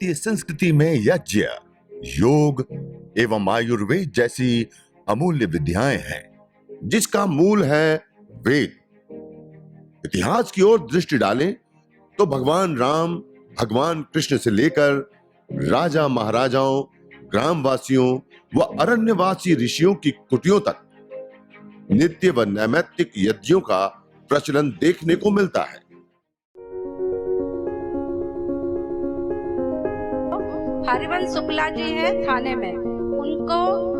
भारतीय संस्कृति में यज्ञ, योग एवं आयुर्वेद जैसी अमूल्य विद्याएं हैं, जिसका मूल है वेद। इतिहास की ओर दृष्टि डालें तो भगवान राम, भगवान कृष्ण से लेकर राजा महाराजाओं, ग्रामवासियों व अरण्यवासी ऋषियों की कुटियों तक नित्य व नैमित्तिक यज्ञों का प्रचलन देखने को मिलता है। हरिवंश शुक्ला जी है थाने में, उनको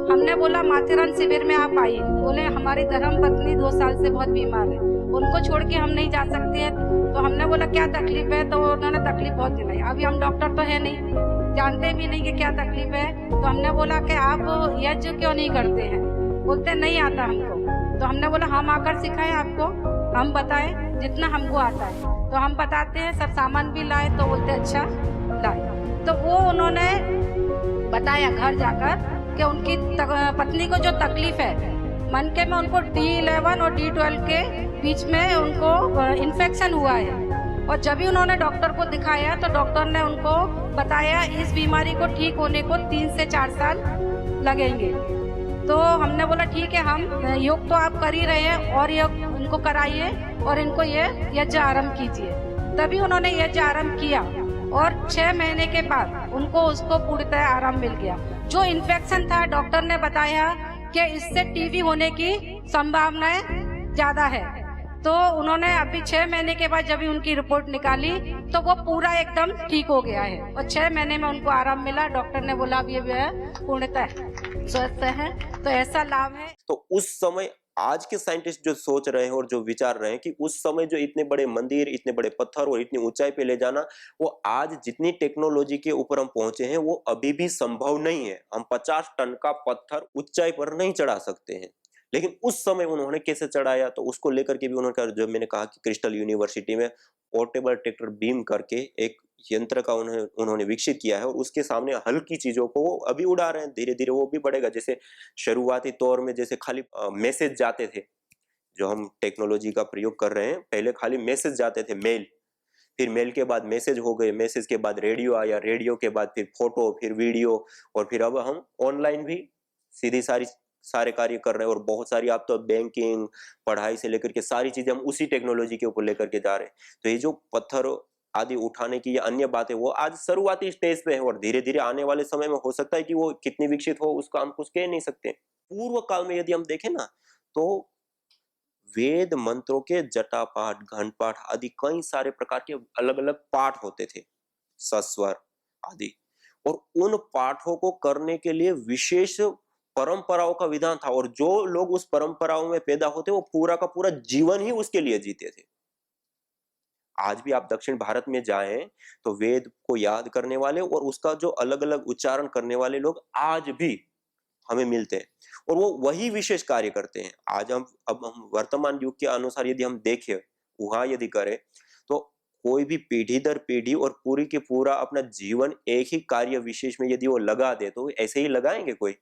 हमने बोला माथेरान शिविर में आप आइए। बोले हमारी धर्म पत्नी 2 साल से बहुत बीमार है, उनको छोड़ के हम नहीं जा सकते हैं। तो हमने बोला क्या तकलीफ है, तो उन्होंने तकलीफ बहुत गिनाई। अभी हम डॉक्टर तो है नहीं, जानते भी नहीं कि क्या तकलीफ है। तो हमने बोला कि आप यज्ञ क्यों नहीं करते हैं? बोलते नहीं आता हमको। तो हमने बोला हम आकर सिखाएं आपको, हम बताएं जितना हमको आता है। तो हम बताते हैं, सब सामान भी लाए। तो बोलते अच्छा लाए। तो वो उन्होंने बताया घर जाकर कि उनकी पत्नी को जो तकलीफ है मनके में, उनको D11 और D12 के बीच में उनको इन्फेक्शन हुआ है। और जब भी उन्होंने डॉक्टर को दिखाया तो डॉक्टर ने उनको बताया इस बीमारी को ठीक होने को 3 से 4 साल लगेंगे। तो हमने बोला ठीक है, हम योग तो आप कर ही रहे हैं और योग इनको कराइए और इनको ये यज्ञ आरंभ कीजिए। तभी उन्होंने यज्ञ आरंभ किया और 6 महीने के बाद उनको उसको पूर्णतः आराम मिल गया। जो इन्फेक्शन था डॉक्टर ने बताया कि इससे टीबी होने की संभावनाएं ज्यादा है। तो उन्होंने अभी 6 महीने के बाद जब उनकी रिपोर्ट निकाली तो वो पूरा एकदम ठीक हो गया है और 6 महीने में उनको आराम मिला। डॉक्टर ने बोला अब ये पूर्णतः स्वस्थ है। तो ऐसा लाभ है। तो उस समय आज के साइंटिस्ट जो सोच रहे हैं और जो विचार रहे हैं कि उस समय जो इतने बड़े मंदिर, इतने बड़े पत्थर और इतनी ऊंचाई पे ले जाना, वो आज जितनी टेक्नोलॉजी के ऊपर हम पहुंचे हैं वो अभी भी संभव नहीं है। हम 50 टन का पत्थर ऊंचाई पर नहीं चढ़ा सकते हैं। लेकिन उस समय उन्होंने कैसे चढ़ाया, तो उसको लेकर के भी उन्होंने, जो मैंने कहा कि क्रिस्टल यूनिवर्सिटी में पोर्टेबल ट्रैक्टर बीम करके एक यंत्र का उन्होंने विकसित किया है और उसके सामने हल्की चीजों को वो अभी उड़ा रहे हैं। धीरे धीरे वो भी बढ़ेगा। जैसे शुरुआती तौर में जैसे खाली मैसेज जाते थे, जो हम टेक्नोलॉजी का प्रयोग कर रहे हैं, पहले खाली मैसेज जाते थे, मेल, फिर मेल के बाद मैसेज हो गए, मैसेज के बाद रेडियो आया, रेडियो के बाद फिर फोटो, फिर वीडियो, और फिर अब हम ऑनलाइन भी सीधी सारे कार्य कर रहे हैं। और बहुत सारी, आप तो बैंकिंग, पढ़ाई से लेकर के सारी चीजें हम उसी टेक्नोलॉजी के ऊपर लेकर के जा रहे हैं। तो ये जो पत्थर आदि उठाने की या अन्य बातें, वो आज शुरुआती स्टेज पे है और धीरे धीरे आने वाले समय में हो सकता है कि वो कितनी विकसित हो, उसका हम कुछ कह नहीं सकते। पूर्व काल में यदि हम देखें ना, तो वेद मंत्रों के जटा पाठ, घन पाठ आदि कई सारे प्रकार के अलग अलग पाठ होते थे, सस्वर आदि। और उन पाठों को करने के लिए विशेष परंपराओं का विधान था और जो लोग उस परंपराओं में पैदा होते वो पूरा का पूरा जीवन ही उसके लिए जीते थे। आज भी आप दक्षिण भारत में जाएं तो वेद को याद करने वाले और उसका जो अलग अलग उच्चारण करने वाले लोग आज भी हमें मिलते हैं और वो वही विशेष कार्य करते हैं। आज अब हम वर्तमान युग के अनुसार यदि हम देखें, वहां यदि करें, तो कोई भी पीढ़ी दर पीढ़ी और पूरी के पूरा अपना जीवन एक ही कार्य विशेष में यदि वो लगा दे तो ऐसे ही लगाएंगे? कोई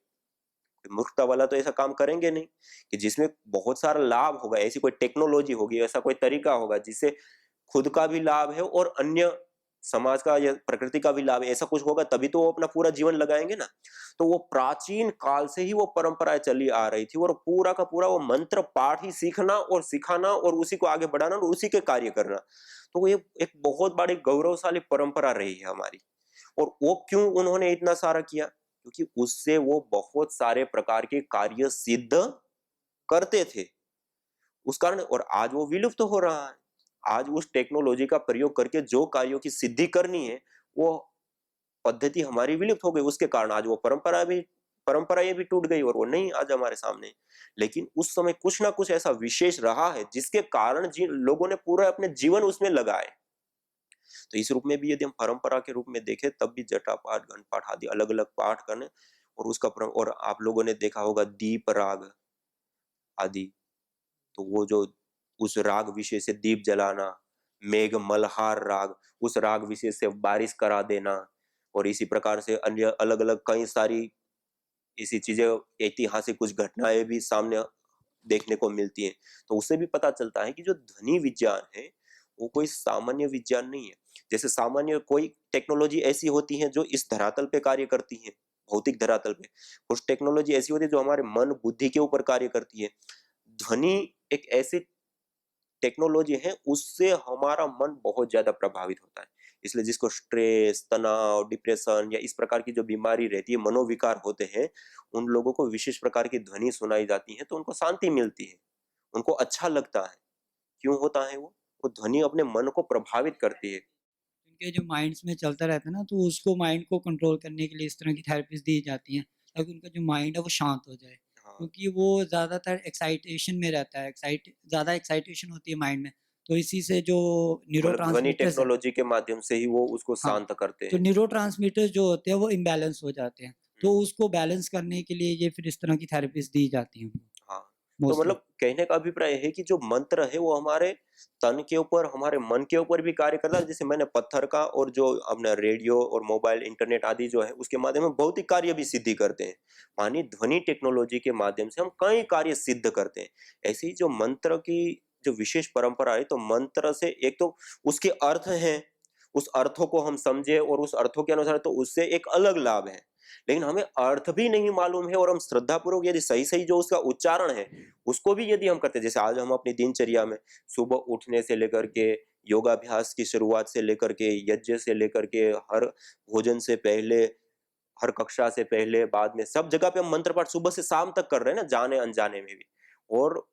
मूर्खता वाला तो ऐसा काम करेंगे नहीं कि जिसमें बहुत सारा लाभ होगा, ऐसी कोई टेक्नोलॉजी होगी, ऐसा कोई तरीका होगा जिससे खुद का भी लाभ है और अन्य समाज का या प्रकृति का भी लाभ है, ऐसा कुछ होगा तभी तो वो अपना पूरा जीवन लगाएंगे ना। तो वो प्राचीन काल से ही वो परंपराएं चली आ रही थी और पूरा का पूरा वो मंत्र पाठ ही सीखना और सिखाना और उसी को आगे बढ़ाना और उसी के कार्य करना। तो ये एक बहुत बड़ी गौरवशाली परंपरा रही है हमारी। और वो क्यों उन्होंने इतना सारा किया? क्योंकि उससे वो बहुत सारे प्रकार के कार्य सिद्ध करते थे उस कारण, और आज वो विलुप्त हो रहा है। आज उस टेक्नोलॉजी का प्रयोग करके जो कार्यों की सिद्धि करनी है वो पद्धति हमारी विलुप्त हो गई। उसके कारण आज वो परंपराएं भी टूट गई और वो नहीं आज हमारे सामने। लेकिन उस समय कुछ ना कुछ ऐसा विशेष रहा है जिसके कारण जिन लोगों ने पूरा अपने जीवन उसमें लगाए। तो इस रूप में भी यदि हम परंपरा के रूप में देखें तब भी जटा पाठ, घन पाठ आदि अलग अलग पाठ करने और उसका और आप लोगों ने देखा होगा दीप राग आदि, तो वो जो उस राग विशेष से दीप जलाना, मेघ मल्हार राग, उस राग विशेष से बारिश करा देना, और इसी प्रकार से अन्य अलग अलग कई सारी इसी चीजें, ऐतिहासिक कुछ घटनाएं भी सामने देखने को मिलती हैं। तो उससे भी पता चलता है कि जो ध्वनि विज्ञान है वो कोई सामान्य विज्ञान नहीं है। जैसे सामान्य कोई टेक्नोलॉजी ऐसी होती है जो इस धरातल पे कार्य करती है, भौतिक धरातल पे। कुछ टेक्नोलॉजी ऐसी होती है जो हमारे मन बुद्धि के ऊपर कार्य करती है। ध्वनि एक ऐसी टेक्नोलॉजी है, उससे हमारा मन बहुत ज्यादा प्रभावित होता है। इसलिए जिसको स्ट्रेस, तनाव, डिप्रेशन या इस प्रकार की जो बीमारी रहती है, मनोविकार होते हैं, उन लोगों को विशेष प्रकार की ध्वनि सुनाई जाती है तो उनको शांति मिलती है, उनको अच्छा लगता है। क्यों होता है वो ध्वनि अपने मन को प्रभावित करती है। उनके जो माइंड्स में चलता रहता है ना, तो उसको माइंड को कंट्रोल करने के लिए इस तरह की थेरेपीज़ दी जाती हैं, ताकि उनका जो माइंड है वो शांत हो जाए। हाँ, क्योंकि वो ज़्यादातर एक्साइटेशन में रहता है, ज़्यादा एक्साइटेशन होती है माइंड में, तो इसी से जो मतलब ध्वनि न्यूरोट्रांसमीटर्स हैं, टेक्नोलॉजी के माध्यम से ही वो उसको हाँ, शांत करते तो हैं। न्यूरोट्रांसमीटर्स जो होते हैं वो इम्बैलेंस हो जाते हैं। तो उसको बैलेंस करने के लिए ये फिर इस तरह की थेरेपीज़ दी जाती हैं हाँ, तो मोस्टली। मतलब कहने का अभिप्राय है कि जो मंत्र है वो हमारे तन के ऊपर, हमारे मन के ऊपर भी कार्य करता है। जैसे मैंने पत्थर का और जो अपना रेडियो और मोबाइल, इंटरनेट आदि जो है उसके माध्यम में भौतिक कार्य भी सिद्धि करते हैं। मानी ध्वनि टेक्नोलॉजी के माध्यम से हम कई कार्य सिद्ध करते हैं। ऐसे ही जो मंत्र की जो विशेष परंपरा है, तो मंत्र से एक तो उसके अर्थ हैं, उस अर्थों को हम समझे और उस अर्थों के अनुसार, तो उससे एक अलग लाभ है। लेकिन हमें अर्थ भी नहीं मालूम है और हम श्रद्धापूर्वक यदि सही सही जो उसका उच्चारण है उसको भी यदि हम करते हैं, जैसे आज हम अपनी दिनचर्या में सुबह उठने से लेकर के योगाभ्यास की शुरुआत से लेकर के यज्ञ से लेकर के हर भोजन से पहले, हर कक्षा से पहले, बाद में सब जगह पे हम मंत्र पाठ सुबह से शाम तक कर रहे हैं ना, जाने अनजाने में भी। और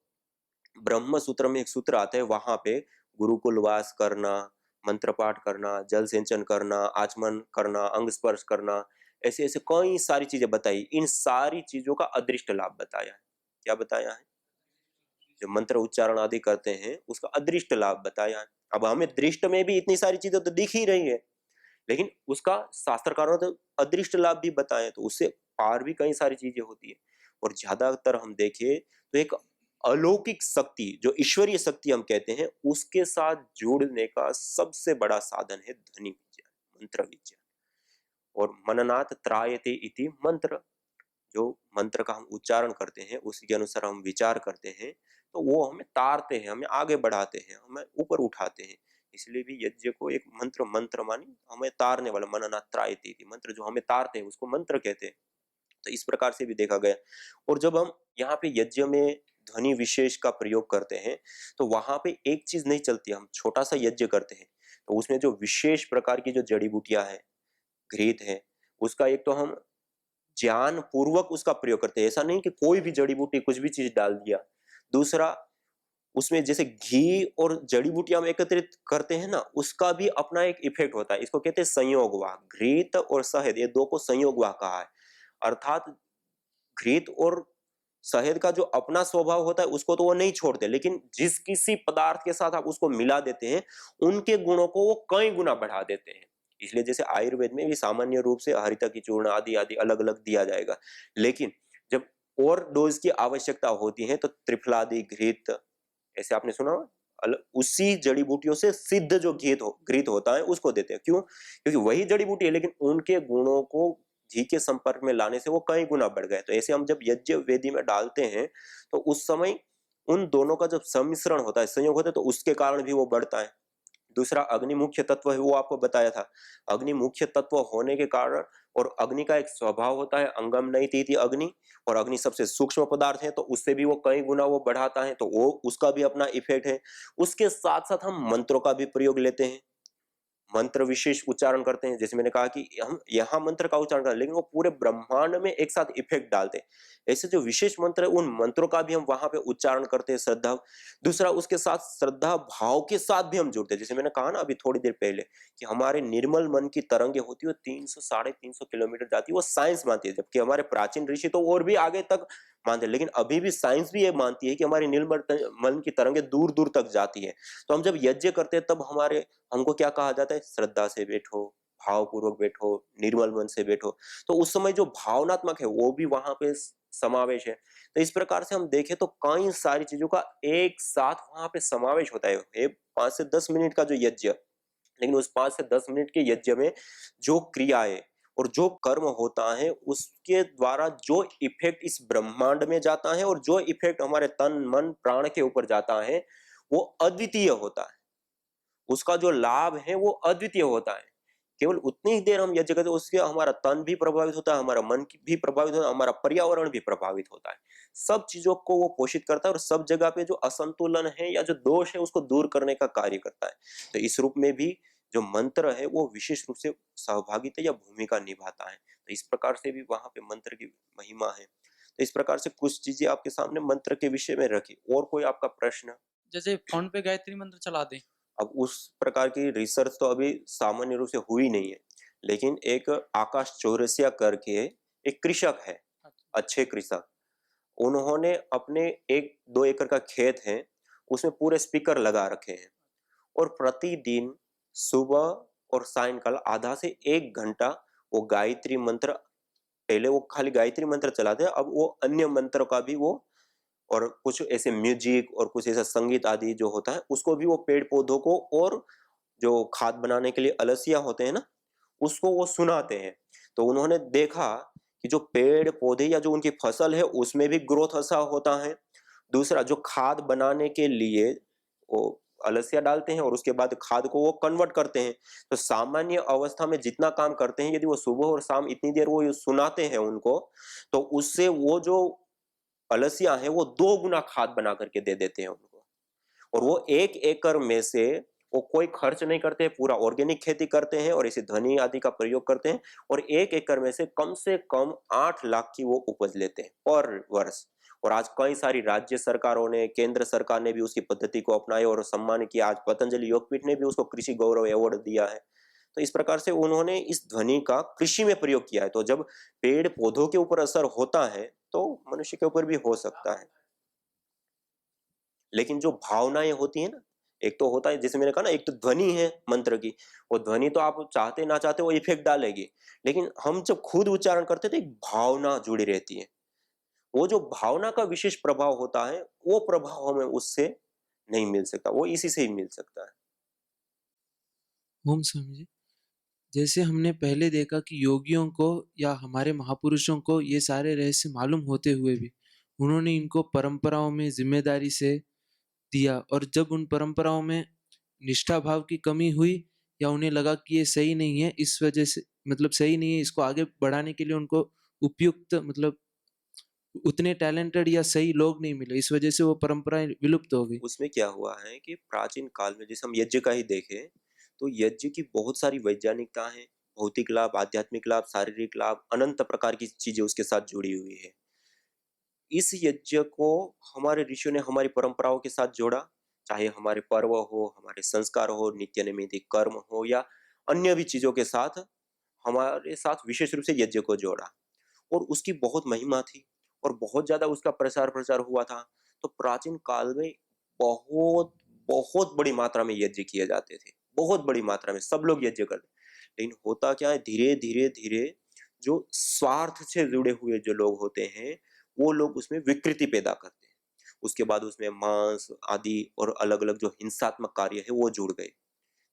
ब्रह्म सूत्र में एक सूत्र आता है, वहां पे गुरुकुल वास करना, मंत्र पाठ करना, जल सिंचन करना, आचमन करना, अंग स्पर्श करना, ऐसे ऐसे कई सारी चीजें बताई। इन सारी चीजों का अदृष्ट लाभ बताया है। क्या बताया है? जो मंत्र उच्चारण आदि करते हैं उसका अदृष्ट लाभ बताया है। अब हमें दृष्ट में भी इतनी सारी चीजें तो दिख ही रही है, लेकिन उसका शास्त्रकारों ने तो अदृष्ट लाभ भी बताए, तो उससे पार भी कई सारी चीजें होती है। और ज्यादातर हम देखें तो एक अलौकिक शक्ति, जो ईश्वरीय शक्ति हम कहते हैं, उसके साथ जुड़ने का सबसे बड़ा साधन है ध्वनि विज्ञान, मंत्र विज्ञान। और मननात् त्रायते इति मंत्र, जो मंत्र का हम उच्चारण करते हैं उसी के अनुसार हम विचार करते हैं, तो वो हमें तारते हैं, हमें आगे बढ़ाते हैं, हमें ऊपर उठाते हैं। इसलिए भी यज्ञ को एक मंत्र, मंत्र मानी हमें तारने वाला, मननात् त्रायते इति मंत्र, जो हमें तारते हैं उसको मंत्र कहते हैं। तो इस प्रकार से भी देखा गया। और जब हम यहाँ पे यज्ञ में ध्वनि विशेष का प्रयोग करते हैं, तो वहां पे एक चीज नहीं चलती। हम छोटा सा यज्ञ करते हैं तो उसमें जो विशेष प्रकार की जो जड़ी बूटियां हैं, घृत है, उसका एक तो हम ज्ञान पूर्वक उसका प्रयोग करते हैं। ऐसा नहीं कि कोई भी जड़ी बूटी कुछ भी चीज डाल दिया। दूसरा, उसमें जैसे घी और जड़ी बूटियां हम एकत्रित करते हैं ना, उसका भी अपना एक इफेक्ट होता है। इसको कहते हैं संयोगवाह। घृत और शहद, ये दो को संयोगवाह कहा है। अर्थात घृत और शहद का जो अपना स्वभाव होता है उसको तो वो नहीं छोड़ते, लेकिन जिस किसी पदार्थ के साथ आप उसको मिला देते हैं, उनके गुणों को वो कई गुना बढ़ा देते हैं। इसलिए जैसे आयुर्वेद में भी सामान्य रूप से हरिता की चूर्ण आदि आदि अलग अलग दिया जाएगा, लेकिन जब और डोज की आवश्यकता होती है तो त्रिफलादि, घृत, ऐसे आपने सुना होगा? उसी जड़ी बूटियों से सिद्ध जो घृत होता है उसको देते हैं। क्यों? क्योंकि वही जड़ी बूटी है, लेकिन उनके गुणों को घी के संपर्क में लाने से वो कई गुना बढ़ गए। तो ऐसे हम जब यज्ञ वेदी में डालते हैं तो उस समय उन दोनों का जब सम्मिश्रण होता है, संयोग होता है, तो उसके कारण भी वो बढ़ता है। दूसरा, अग्नि मुख्य तत्व है, वो आपको बताया था। अग्नि मुख्य तत्व होने के कारण, और अग्नि का एक स्वभाव होता है अंगम नहीं थी अग्नि, और अग्नि सबसे सूक्ष्म पदार्थ है, तो उससे भी वो कई गुना वो बढ़ाता है, तो वो उसका भी अपना इफेक्ट है। उसके साथ साथ हम मंत्रों का भी प्रयोग लेते हैं, मंत्र विशेष उच्चारण करते हैं। जैसे मैंने कहा कि हम यहाँ मंत्र का उच्चारण करते हैं, लेकिन वो पूरे ब्रह्मांड में एक साथ इफेक्ट डालते हैं। ऐसे जो विशेष मंत्र है, उन मंत्रों का भी हम वहां पे उच्चारण करते हैं, श्रद्धा। दूसरा, उसके साथ श्रद्धा भाव के साथ भी हम जुड़ते हैं। जैसे मैंने कहा ना अभी थोड़ी देर पहले कि हमारे निर्मल मन की तरंगे होती है 300 350 किलोमीटर जाती है, वो साइंस मानती है। जबकि हमारे प्राचीन ऋषि तो और भी आगे तक मानते हैं, लेकिन अभी भी साइंस भी ये मानती है कि हमारी निर्मल मन की तरंगे दूर दूर तक जाती है। तो हम जब यज्ञ करते हैं तब हमको क्या कहा जाता है? श्रद्धा से बैठो, भावपूर्वक बैठो, निर्मल मन से बैठो। तो उस समय जो भावनात्मक है वो भी वहां पे समावेश है। तो इस प्रकार से हम देखें तो कई सारी चीजों का एक साथ वहां पे समावेश होता है। ये 5 से 10 मिनट का जो यज्ञ, लेकिन उस 5 से 10 मिनट के यज्ञ में जो क्रियाएं और जो कर्म होता है, उसके द्वारा जो इफेक्ट इस ब्रह्मांड में जाता है और जो इफेक्ट हमारे तन मन प्राण के ऊपर जाता है, वो अद्वितीय होता है। उसका जो लाभ है वो अद्वितीय होता है। केवल उतनी ही देर हम यज्ञ करते हैं, उससे हमारा तन भी प्रभावित होता है, हमारा भी प्रभावित होता है, हमारा पर्यावरण भी प्रभावित होता है। सब चीजों को वो पोषित करता है और सब जगह पे जो असंतुलन है या जो दोष है उसको दूर करने का कार्य करता है। तो इस रूप में भी जो मंत्र है वो विशेष रूप से सहभागिता या भूमिका निभाता है। तो इस प्रकार से भी वहां पे मंत्र की महिमा है। तो इस प्रकार से कुछ चीजें आपके सामने मंत्र के विषय में रखी। और कोई आपका प्रश्न? जैसे फोन पे गायत्री मंत्र चला दें। अब उस प्रकार की रिसर्च तो अभी सामान्य रूप से हुई नहीं है, लेकिन एक आकाश चौरसिया करके एक कृषक है, अच्छे कृषक, उन्होंने अपने 1-2 एकड़ का खेत है, उसमें पूरे स्पीकर लगा रखे हैं और प्रतिदिन सुबह और सायंकाल आधा से 1 घंटा वो गायत्री मंत्र, पहले वो खाली गायत्री मंत्र चलाते हैं, अब वो अन्य मंत्र का भी वो, और कुछ ऐसे म्यूजिक और कुछ ऐसा संगीत आदि जो होता है उसको भी वो पेड़ पौधों को, और जो खाद बनाने के लिए अलसिया होते हैं ना, उसको वो सुनाते हैं। तो उन्होंने देखा कि जो पेड़ पौधे या जो उनकी फसल है उसमें भी ग्रोथ अच्छा होता है। दूसरा, जो खाद बनाने के लिए वो अलसिया डालते हैं और उसके बाद खाद को वो कन्वर्ट करते हैं। तो सामान्य अवस्था में जितना काम करते हैं, यदि वो सुबह और शाम इतनी देर वो सुनाते हैं उनको, तो उससे वो जो अलसिया है वो 2 गुना खाद बना करके दे देते हैं उनको। और वो 1 एकड़ में से वो कोई खर्च नहीं करते, पूरा ऑर्गेनिक खेती करते हैं और इसे धनी आदि का प्रयोग करते हैं, और 1 एकड़ में से कम 8 लाख की वो उपज लेते हैं पर वर्ष। और आज कई सारी राज्य सरकारों ने, केंद्र सरकार ने भी उसकी पद्धति को अपनाया और सम्मान किया। आज पतंजलि योगपीठ ने भी उसको कृषि गौरव अवार्ड दिया है। तो इस प्रकार से उन्होंने इस ध्वनि का कृषि में प्रयोग किया है। तो जब पेड़ पौधों के ऊपर असर होता है तो मनुष्य के ऊपर भी हो सकता है। लेकिन जो भावनाएं होती है ना, एक तो होता है, जैसे मैंने कहा ना, एक तो ध्वनि है मंत्र की, वो ध्वनि तो आप चाहते ना चाहते वो इफेक्ट डालेगी, लेकिन हम जब खुद उच्चारण करते तो एक भावना जुड़ी रहती है। वो जो भावना का विशेष प्रभाव होता है, वो प्रभाव हमें उससे नहीं मिल सकता, वो इसी से ही मिल सकता है। ओम स्वामी जी। जैसे हमने पहले देखा कि योगियों को या हमारे महापुरुषों को ये सारे रहस्य मालूम होते हुए भी उन्होंने इनको परंपराओं में जिम्मेदारी से दिया, और जब उन परंपराओं में निष्ठा भाव की कमी हुई या उन्हें लगा कि ये सही नहीं है, इस वजह से मतलब सही नहीं है, इसको आगे बढ़ाने के लिए उनको उपयुक्त मतलब उतने टैलेंटेड या सही लोग नहीं मिले, इस वजह से वो परंपराएं विलुप्त हो गई। उसमें क्या हुआ है कि प्राचीन काल में, जैसे हम यज्ञ का ही देखें, तो यज्ञ की बहुत सारी वैज्ञानिकता है, भौतिक लाभ, आध्यात्मिक लाभ, शारीरिक लाभ, अनंत प्रकार की चीजें उसके साथ जुड़ी हुई है। इस यज्ञ को हमारे ऋषियों ने हमारी परंपराओं के साथ जोड़ा, चाहे हमारे पर्व हो, हमारे संस्कार हो, नित्य नैमित्तिक कर्म हो, या अन्य भी चीजों के साथ हमारे साथ विशेष रूप से यज्ञ को जोड़ा। और उसकी बहुत महिमा थी और बहुत ज्यादा उसका प्रचार प्रचार हुआ था। तो प्राचीन काल में बहुत बहुत बड़ी मात्रा में यज्ञ किए जाते थे, बहुत बड़ी मात्रा में सब लोग यज्ञ करते। लेकिन होता क्या है, धीरे धीरे धीरे जो स्वार्थ से जुड़े हुए जो लोग होते हैं, वो लोग उसमें विकृति पैदा करते हैं। उसके बाद उसमें मांस आदि और अलग अलग जो हिंसात्मक कार्य है वो जुड़ गए।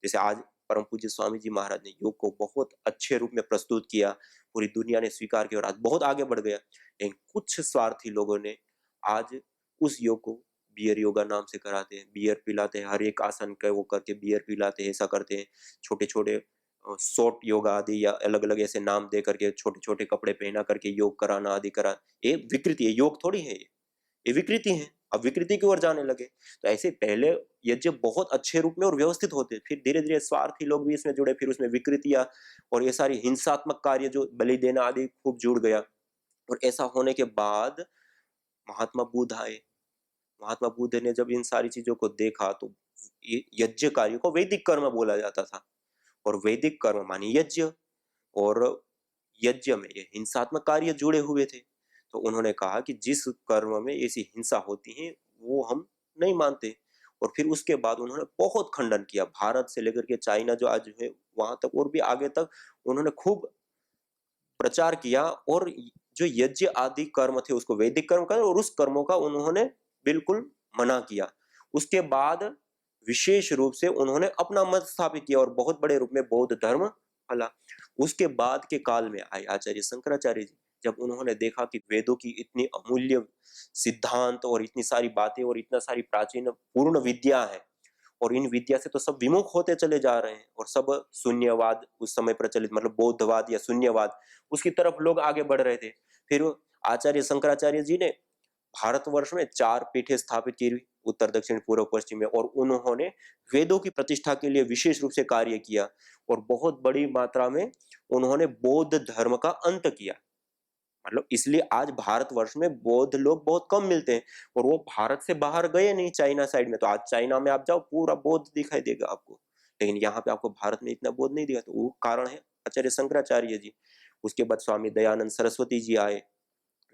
जैसे आज परम पूज्य स्वामी जी महाराज ने योग को बहुत अच्छे रूप में प्रस्तुत किया, पूरी दुनिया ने स्वीकार किया और आज बहुत आगे बढ़ गया। लेकिन कुछ स्वार्थी लोगों ने आज उस योग को बियर योगा नाम से कराते हैं, बियर पिलाते हैं, हर एक आसन का वो करके बियर पिलाते हैं, ऐसा करते हैं। छोटे छोटे शॉर्ट योगा आदि या अलग अलग ऐसे नाम दे करके, छोटे छोटे कपड़े पहना करके योग कराना आदि करा। ये विकृति है, योग थोड़ी है ये विकृति है। अब विकृति की ओर जाने लगे। तो ऐसे पहले यज्ञ बहुत अच्छे रूप में और व्यवस्थित होते, फिर धीरे धीरे स्वार्थी लोग भी इसमें जुड़े, फिर उसमें विकृतियां और ये सारी हिंसात्मक कार्य जो बलि देना आदि खूब जुड़ गया। और ऐसा होने के बाद महात्मा बुद्ध आए। महात्मा बुद्ध ने जब इन सारी चीजों को देखा तो ये यज्ञ कार्य को वैदिक कर्म बोला जाता था, और वैदिक कर्म मानी यज्ञ, और यज्ञ में ये हिंसात्मक कार्य जुड़े हुए थे। तो उन्होंने कहा कि जिस कर्म में ऐसी हिंसा होती है वो हम नहीं मानते। और फिर उसके बाद उन्होंने बहुत खंडन किया, भारत से लेकर के चाइना जो आज है वहां तक और भी आगे तक उन्होंने खूब प्रचार किया, और जो यज्ञ आदि कर्म थे उसको वैदिक कर्म कहा और उस कर्मों का उन्होंने बिल्कुल मना किया। उसके बाद विशेष रूप से उन्होंने अपना मत स्थापित किया और बहुत बड़े रूप में बौद्ध धर्म फैला। उसके बाद के काल में आए आचार्य शंकराचार्य जी। जब उन्होंने देखा कि वेदों की इतनी अमूल्य सिद्धांत और इतनी सारी बातें और इतना सारी प्राचीन पूर्ण विद्या है, और इन विद्या से तो सब विमुख होते चले जा रहे हैं और सब शून्यवाद उस समय प्रचलित मतलब बौद्धवाद या शून्यवाद उसकी तरफ लोग आगे बढ़ रहे थे। फिर आचार्य शंकराचार्य जी ने भारतवर्ष में 4 पीठें स्थापित की, उत्तर दक्षिण पूर्व पश्चिम में, और उन्होंने वेदों की प्रतिष्ठा के लिए विशेष रूप से कार्य किया और बहुत बड़ी मात्रा में उन्होंने बौद्ध धर्म का अंत किया। मतलब इसलिए आज भारतवर्ष में बौद्ध लोग बहुत कम मिलते हैं और वो भारत से बाहर गए नहीं चाइना साइड में। तो आज चाइना में आप जाओ पूरा बौद्ध दिखाई देगा आपको, लेकिन यहाँ पे आपको भारत में इतना बौद्ध नहीं दिखा। तो वो कारण है आचार्य शंकराचार्य जी। उसके बाद स्वामी दयानंद सरस्वती जी आए,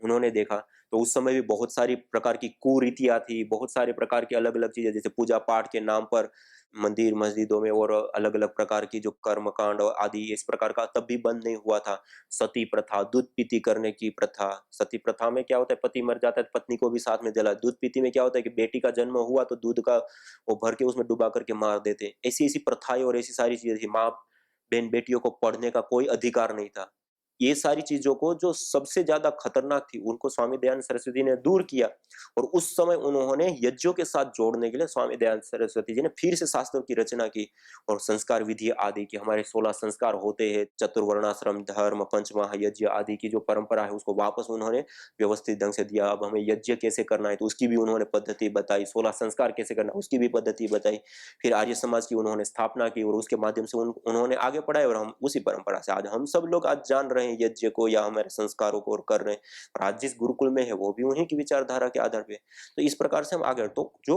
उन्होंने देखा तो उस समय भी बहुत सारी प्रकार की कुरीतियां थी, बहुत सारे प्रकार की अलग अलग चीजें, जैसे पूजा पाठ के नाम पर मंदिर मस्जिदों में और अलग अलग प्रकार की जो कर्मकांड और आदि इस प्रकार का तब भी बंद नहीं हुआ था। सती प्रथा, दूध पीती करने की प्रथा। सती प्रथा में क्या होता है, पति मर जाता है पत्नी को भी साथ में जला। दूध पीती में क्या होता है कि बेटी का जन्म हुआ तो दूध का वो भर के उसमें डुबा करके मार देते। ऐसी ऐसी प्रथाएं और ऐसी सारी चीजें थी। माँ बहन बेटियों को पढ़ने का कोई अधिकार नहीं था। ये सारी चीजों को जो सबसे ज्यादा खतरनाक थी उनको स्वामी दयानंद सरस्वती ने दूर किया और उस समय उन्होंने यज्ञों के साथ जोड़ने के लिए स्वामी दयानंद सरस्वती जी ने फिर से शास्त्रों की रचना की और संस्कार विधि आदि की। हमारे 16 संस्कार होते हैं, चतुर्वर्णाश्रम धर्म पंच महायज्ञ आदि की जो परंपरा है उसको वापस उन्होंने व्यवस्थित ढंग से दिया। अब हमें यज्ञ कैसे करना है तो उसकी भी उन्होंने पद्धति बताई, 16 संस्कार कैसे करना है उसकी भी पद्धति बताई। फिर आर्य समाज की उन्होंने स्थापना की और उसके माध्यम से उन्होंने आगे बढ़ाए और हम उसी परंपरा से आज हम सब लोग आज जान रहे हैं यज्ञ को या हमारे संस्कारों को और कर रहे हैं। और आज जिस गुरुकुल में है वो भी उन्हीं की विचारधारा के आधार पे। तो इस प्रकार से हम आगे, तो जो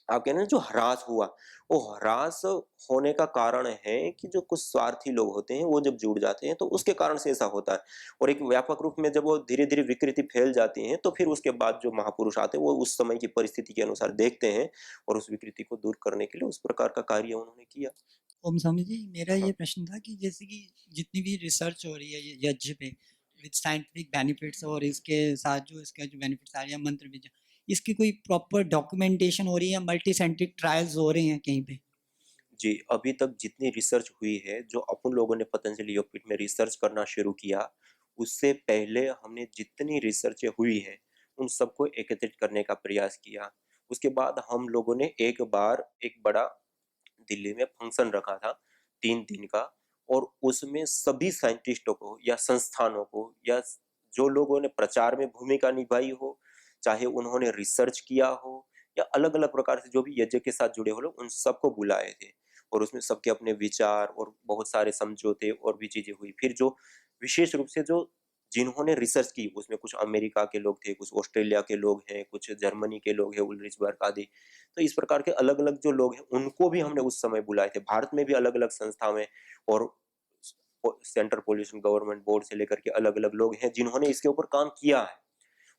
आप कह रहे हैं जो ह्रास हुआ, वो ह्रास होने का कारण है कि जो कुछ स्वार्थी लोग होते हैं वो जब जुड़ जाते हैं तो उसके कारण से ऐसा होता है। और एक व्यापक रूप में जब वो धीरे धीरे विकृति फैल जाती है तो फिर उसके बाद जो महापुरुष आते हैं वो उस समय की परिस्थिति के अनुसार देखते हैं और उस विकृति को दूर करने के लिए उस प्रकार का कार्य उन्होंने किया। ओम स्वामी जी, मेरा हाँ। ये प्रश्न था कि जैसे कि जितनी भी रिसर्च हो रही है ये यज्ञ पे विद साइंटिफिक बेनिफिट्स और इसके साथ जो इसका जो बेनिफिट्स आ रही है मंत्र विद्या, इसकी कोई प्रॉपर डॉक्यूमेंटेशन हो रही है, मल्टी सेंट्रिक ट्रायल्स हो रहे हैं कहीं पे? जी, अभी तक जितनी रिसर्च हुई है, जो अपन लोगों ने पतंजलि योगपीठ में रिसर्च करना शुरू किया, उससे पहले हमने जितनी रिसर्चें हुई है, उन सबको एकत्रित करने का प्रयास किया। उसके बाद हम लोगों ने एक बार एक बड़ा दिल्ली में फंक्शन रखा था 3 दिन का और उसमें सभी साइंटिस्टों को या संस्थानों को या जो लोगों ने प्रचार में भूमिका निभाई हो, चाहे उन्होंने रिसर्च किया हो या अलग-अलग प्रकार से जो भी यज्ञ के साथ जुड़े हो लोग, उन सबको बुलाए थे और उसमें सबके अपने विचार और बहुत सारे समझौते और भी चीजें हुई। फिर जो विशेष रूप से जो जिन्होंने रिसर्च की उसमें कुछ अमेरिका के लोग थे, कुछ ऑस्ट्रेलिया के लोग हैं, कुछ जर्मनी के लोग हैं, उल्रिचबर्ग आदि। तो इस प्रकार के अलग-अलग जो लोग हैं उनको भी हमने उस समय बुलाए थे। भारत में भी अलग-अलग संस्था में और सेंट्रल पोल्यूशन गवर्नमेंट बोर्ड से लेकर के अलग-अलग लोग हैं जिन्होंने इसके ऊपर काम किया है।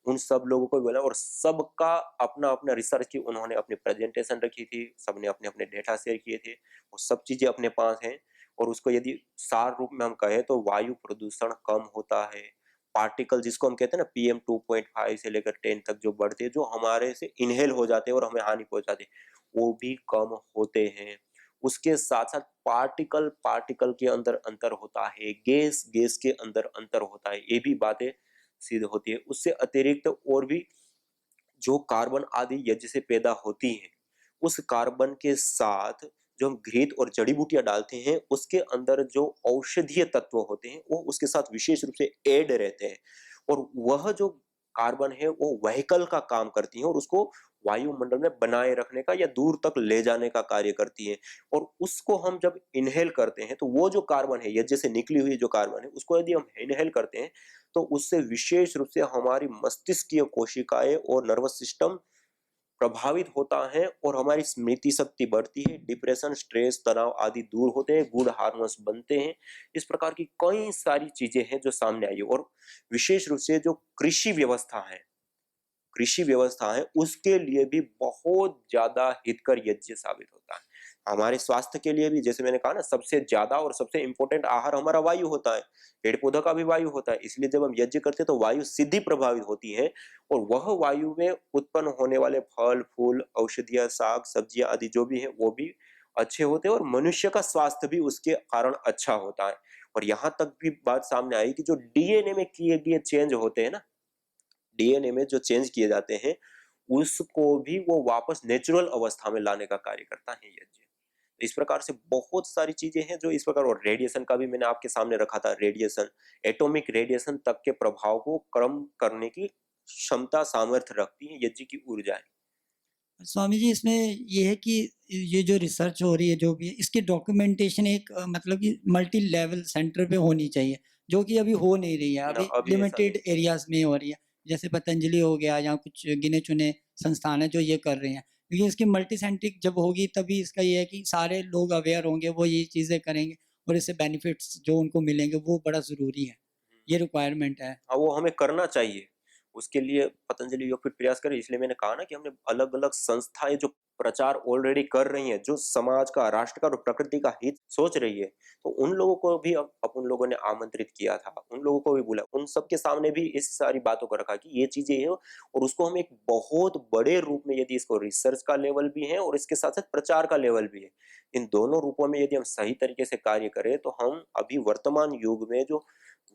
उन सब लोगों को बोला और सबका अपना-अपना रिसर्च की उन्होंने अपनी प्रेजेंटेशन रखी थी, सबने अपने-अपने डेटा शेयर किए थे, वो सब चीजें अपने पास हैं और उसको यदि सार रूप में हम कहें तो वायु प्रदूषण कम होता है, पार्टिकल जिसको हम कहते हैं ना पीएम 2.5 से लेकर 10 तक जो बढ़ते हैं, जो हमारे से इनहेल हो जाते हैं और हमें हानि पहुंचाते हैं, वो भी कम होते हैं। उसके साथ-साथ पार्टिकल के अंदर अंतर होता है, गैस के अंदर अंतर होता है, ये भी बातें सिद्ध होती है। उससे अतिरिक्त और भी जो कार्बन आदि यज्ञ से पैदा होती है, उस कार्बन के साथ जो हम घृत और जड़ी बूटियां डालते हैं, उसके अंदर जो औषधीय तत्व होते हैं, वो उसके साथ विशेष रूप से ऐड रहते हैं और वह जो कार्बन है, वो व्हीकल का काम करती है और उसको वायुमंडल में बनाए रखने का या दूर तक ले जाने का कार्य करती है। और उसको हम जब इनहेल करते हैं, तो वो जो कार्बन है, यज्ञ से निकली हुई जो कार्बन है, उसको यदि हम इनहेल करते हैं, तो उससे विशेष रूप से हमारी मस्तिष्कीय कोशिकाएं और नर्वस सिस्टम प्रभावित होता है और हमारी स्मृति शक्ति बढ़ती है, डिप्रेशन, स्ट्रेस, तनाव आदि दूर होते हैं, गुड हार्मोन्स बनते हैं। इस प्रकार की कई सारी चीजें हैं जो सामने आई है और विशेष रूप से जो कृषि व्यवस्था है उसके लिए भी बहुत ज्यादा हितकर यज्ञ साबित होता है। हमारे स्वास्थ्य के लिए भी, जैसे मैंने कहा ना, सबसे ज्यादा और सबसे इंपॉर्टेंट आहार हमारा वायु होता है, पेड़ पौधों का भी वायु होता है। इसलिए जब हम यज्ञ करते हैं तो वायु सीधी प्रभावित होती है और वह वायु में उत्पन्न होने वाले फल फूल औषधियां साग सब्जियां आदि जो भी है वो भी अच्छे होते हैं और मनुष्य का स्वास्थ्य भी उसके कारण अच्छा होता है। और यहाँ तक भी बात सामने आई कि जो डीएनए में किए गए चेंज होते हैं ना, डीएनए में जो चेंज किए जाते हैं उसको भी वो वापस नेचुरल अवस्था में लाने का कार्य करता है यज्ञ। इस प्रकार से बहुत सारी चीजें हैं जो इस प्रकार, और रेडिएशन का भी मैंने आपके सामने रखा था, रेडिएशन, एटॉमिक रेडिएशन तक के प्रभाव को कम करने की क्षमता, सामर्थ्य रखती है यज्ञ की ऊर्जाएं। स्वामी जी, इसमें ये है कि ये जो रिसर्च हो रही है जो भी है, इसकी डॉक्यूमेंटेशन एक मतलब कि मल्टी लेवल सेंटर पे होनी चाहिए, जो कि अभी हो नहीं रही है। ना, अभी अभी ऐसा लिमिटेड नहीं है। एरियाज में हो रही है, जैसे पतंजलि हो गया या कुछ गिने चुने संस्थान है जो ये कर रहे हैं। लेकिन इसकी मल्टी सेंट्रिक जब होगी तभी इसका ये है कि सारे लोग अवेयर होंगे, वो ये चीज़ें करेंगे और इससे बेनिफिट्स जो उनको मिलेंगे वो बड़ा ज़रूरी है, ये रिक्वायरमेंट है। हाँ, वो हमें करना चाहिए। उसके लिए पतंजलि योगपीठ प्रयास करे, इसलिए मैंने कहा ना कि हमने अलग-अलग संस्थाएँ जो प्रचार ऑलरेडी कर रही हैं, जो समाज का, राष्ट्र का और प्रकृति का हित सोच रही है, तो उन लोगों को भी अब उन लोगों ने आमंत्रित किया था, उन लोगों को भी बुलाया, उन सबके सामने भी इस सारी बातों को रखा कि ये चीज़ें हैं, और उसको हम एक बहुत बड़े रूप में, यदि इसको रिसर्च का लेवल भी है और इसके साथ-साथ प्रचार का लेवल भी है, इन दोनों रूपों में यदि हम सही तरीके से कार्य करें, तो हम अभी वर्तमान युग में जो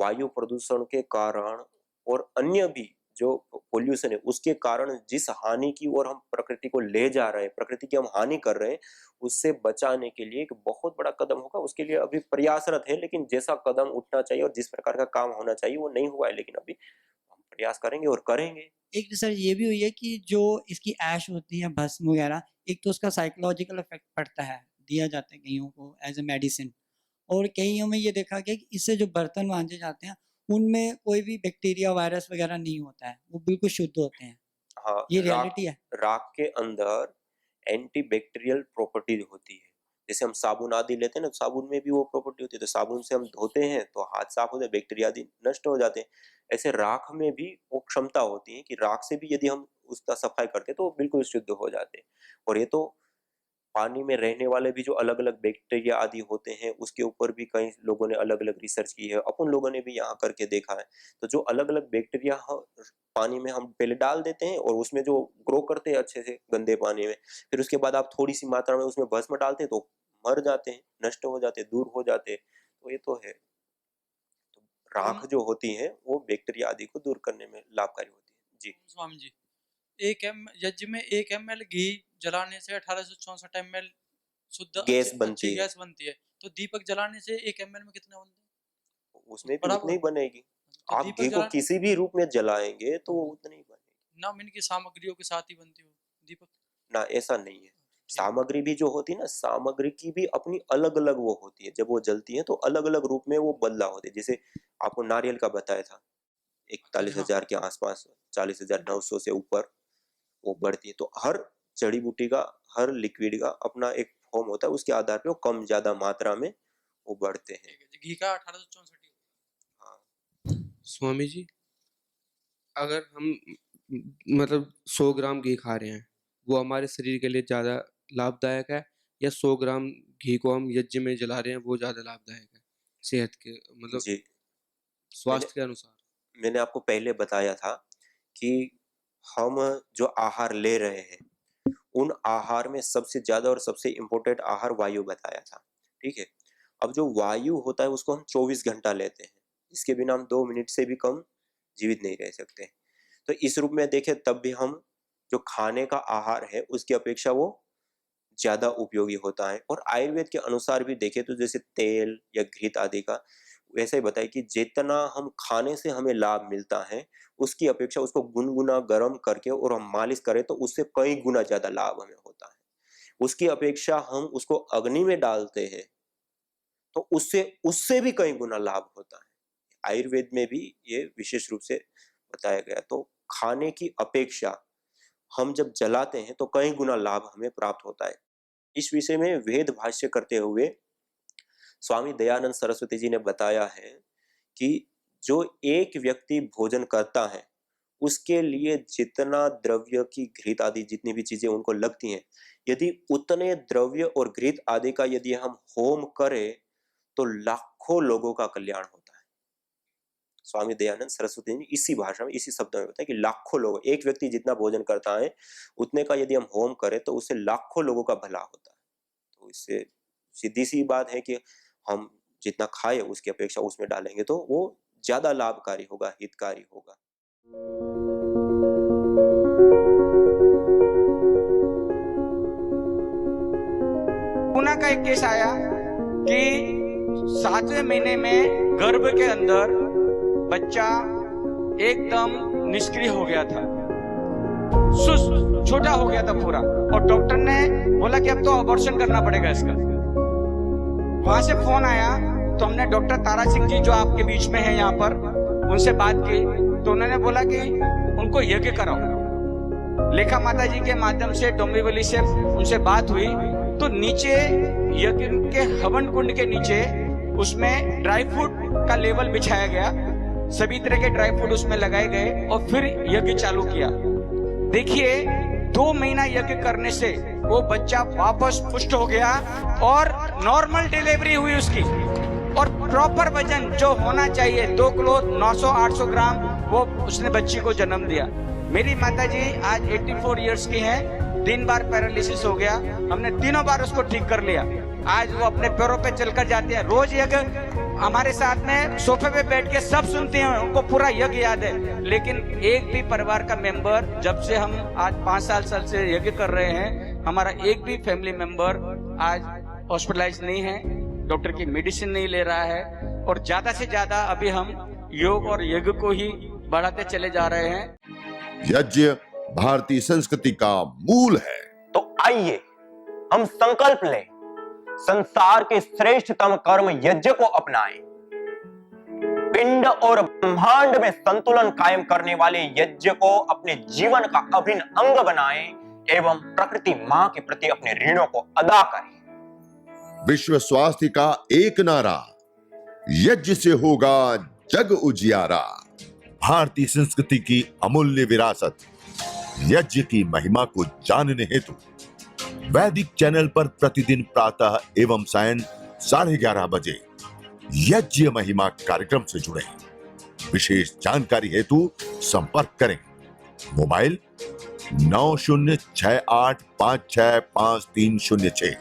वायु प्रदूषण के कारण और अन्य भी जो पोल्यूशन है उसके कारण जिस हानि की ओर हम प्रकृति को ले जा रहे हैं, प्रकृति की हम हानि कर रहे हैं, उससे बचाने के लिए एक बहुत बड़ा कदम होगा। उसके लिए अभी प्रयासरत है, लेकिन जैसा कदम उठना चाहिए और जिस प्रकार का काम होना चाहिए वो नहीं हुआ है, लेकिन अभी हम प्रयास करेंगे और करेंगे। एक रिसर्च ये भी हुई है कि जो इसकी ऐश होती है, भस्म वगैरह, एक तो उसका साइकोलॉजिकल इफेक्ट पड़ता है, दिया जाता है कईयों को एज ए मेडिसिन। और कईयों में ये देखा गया कि इससे जो बर्तन मांजे जाते हैं उनमें कोई भी बैक्टीरिया वायरस वगैरह नहीं होता है, वो बिल्कुल शुद्ध होते हैं। हाँ, ये राख रियलिटी है। राख के अंदर एंटीबैक्टीरियल प्रॉपर्टीज होती है। जैसे हम साबुन आदि लेते हैं ना, तो साबुन में भी वो प्रॉपर्टी होती है, तो साबुन से हम धोते हैं तो हाथ साफ हो जाए, बैक्टीरिया आदि नष्ट हो जाते हैं। ऐसे राख में भी वो क्षमता होती है कि राख से भी यदि हम उसका सफाई करते हैं तो वो बिल्कुल शुद्ध हो जाते हैं। और ये तो पानी में रहने वाले भी जो अलग-अलग बैक्टीरिया आदि होते हैं, उसके ऊपर भी कई लोगों ने अलग-अलग रिसर्च की है। अपन लोगों ने भी यहाँ करके देखा है। तो जो अलग-अलग बैक्टीरिया पानी में हम पहले डाल देते हैं और उसमें जो ग्रो करते हैं अच्छे से गंदे पानी में, फिर उसके बाद आप थोड़ी-सी मात्रा में उसमें भस्म डालते हैं तो मर जाते हैं, नष्ट हो जाते हैं, दूर हो जाते हैं। तो ये तो है। तो राख ओम जो होती है, वो बैक्टीरिया आदि को दूर करने में लाभकारी होती है। जी। ओम स्वामी जी, यज्ञ में 1 ml घी जलाने से 1864 ml शुद्ध गैस अच्छी बनती है। गैस बनती है। तो दीपक जलाने से 1 ml में कितने बनते हैं? उसमें भी बराबर उतनी ही होगा। बनेगी। तो आप दीपक घी को जला किसी भी रूप में जलाएँगे तो वो उतनी ही बनेगी। ना इनकी सामग्रियों के साथ ही बनती हो दीपक। ना, ऐसा नहीं है। ठीक। सामग्री भी जो होती है ना, सामग्री की भी अपनी अलग-अलग वो होती है। जब वो जलती है तो अलग-अलग रूप में वो बदलाव होते हैं। जैसे आपको नारियल का बताया था, जी हाँ। 41,000 के आसपास, 40,900 से ऊपर वो बढ़ती है। तो हर जड़ी-बूटी का, हर लिक्विड का अपना एक फॉर्म होता है, उसके आधार पे वो कम-ज़्यादा मात्रा में वो बढ़ते हैं। ठीक है। घी का 1864 ही। हाँ। स्वामी जी, अगर हम मतलब 100 ग्राम घी खा रहे हैं, वो हमारे शरीर के लिए ज़्यादा लाभदायक है या 100 ग्राम घी को हम यज्ञ में जला रहे हैं वो ज़्यादा लाभदायक है? सेहत के मतलब जी। मैंने स्वास्थ्य के अनुसार? मैंने आपको पहले बताया था कि हम जो आहार ले रहे हैं, उन आहार में सबसे ज़्यादा और सबसे इम्पोर्टेंट आहार वायु बताया था, ठीक है? अब जो वायु होता है उसको हम 24 घंटा लेते हैं, इसके बिना हम 2 मिनट से भी कम जीवित नहीं रह सकते। तो इस रूप में देखें तब भी हम जो खाने का आहार है उसकी अपेक्षा वो ज़्यादा उपयोगी होता है, और आयुर्वेद के अनुसार भी देखें तो जैसे तेल या घृत आदि का वैसे ही बताया कि जितना हम खाने से हमें लाभ मिलता है, उसकी अपेक्षा उसको गुनगुना गर्म करके और हम मालिश करें तो उससे कई गुना ज़्यादा लाभ हमें होता है। उसकी अपेक्षा हम उसको अग्नि में डालते हैं, तो उससे उससे भी कई गुना लाभ होता है। आयुर्वेद में भी ये विशेष रूप से बताया गया। तो खाने की अपेक्षा हम जब जलाते हैं तो कई गुना लाभ हमें प्राप्त होता है। इस विषय में वेद भाष्य करते हुए स्वामी दयानंद सरस्वती जी ने बताया है कि जो एक व्यक्ति भोजन करता है, उसके लिए जितना द्रव्य की घृत आदि जितनी भी चीजें उनको लगती हैं, यदि उतने द्रव्य और घृत आदि का यदि हम होम करें तो लाखों लोगों का कल्याण होता है। स्वामी दयानंद सरस्वती ने इसी भाषा में, इसी शब्दों में बताया कि लाखों लोग, एक व्यक्ति जितना भोजन करता है उतने का यदि हम होम करें तो उससे लाखों लोगों का भला होता है। तो इससे सीधी सी बात है कि हम जितना खाए उसकी अपेक्षा उसमें डालेंगे तो वो ज्यादा लाभकारी होगा, हितकारी होगा। कोरोना का एक केस आया कि 7वें महीने में गर्भ के अंदर बच्चा एकदम निष्क्रिय हो गया था, छोटा हो गया था पूरा, और डॉक्टर ने बोला कि अब तो अबॉर्शन करना पड़ेगा इसका। वहां से फोन आया तो हमने डॉक्टर तारा सिंह जी जो आपके बीच में है यहाँ पर, उनसे बात की तो उन्होंने बोला कि उनको यज्ञ कराओ। लेखा माता जी के माध्यम से डोंबिवली से उनसे बात हुई तो नीचे यज्ञ के हवन कुंड के नीचे उसमें ड्राई फ्रूट का लेवल बिछाया गया, सभी तरह के ड्राई फ्रूट उसमें लगाए गए और फिर यज्ञ चालू किया। देखिए 2 महीना यज्ञ करने से वो बच्चा वापस पुष्ट हो गया और नॉर्मल डिलीवरी हुई उसकी, और प्रॉपर वजन जो होना चाहिए 2 किलो 900-800 ग्राम वो उसने बच्ची को जन्म दिया। मेरी माताजी आज 84 इयर्स की हैं, 3 बार पैरालिसिस हो गया, हमने 3 बार उसको ठीक कर लिया। आज वो अपने पैरों पे चलकर जाते हैं। रोज यज्ञ हमारे साथ में सोफे पे बैठ के सब सुनते हैं, उनको पूरा यज्ञ याद है। लेकिन एक भी परिवार का मेंबर, जब से हम आज 5 साल से यज्ञ कर रहे हैं, हमारा एक भी फैमिली मेंबर आज हॉस्पिटलाइज नहीं है, डॉक्टर की मेडिसिन नहीं ले रहा है, और ज्यादा से ज्यादा अभी हम योग और यज्ञ को ही बढ़ाते चले जा रहे हैं। यज्ञ भारतीय संस्कृति का मूल है। तो आइए हम संकल्प लें, संसार के श्रेष्ठतम कर्म यज्ञ को अपनाएं, पिंड और ब्रह्मांड में संतुलन कायम करने वाले यज्ञ को अपने जीवन का अभिन्न अंग बनाएं एवं प्रकृति मां के प्रति अपने ऋणों को अदा करें। विश्व स्वास्थ्य का एक नारा, यज्ञ से होगा जग उजियारा। भारतीय संस्कृति की अमूल्य विरासत यज्ञ की महिमा को जानने हेतु वैदिक चैनल पर प्रतिदिन प्रातः एवं सायं 11:30 बजे यज्ञ महिमा कार्यक्रम से जुड़े। विशेष जानकारी हेतु संपर्क करें। मोबाइल 9068565306।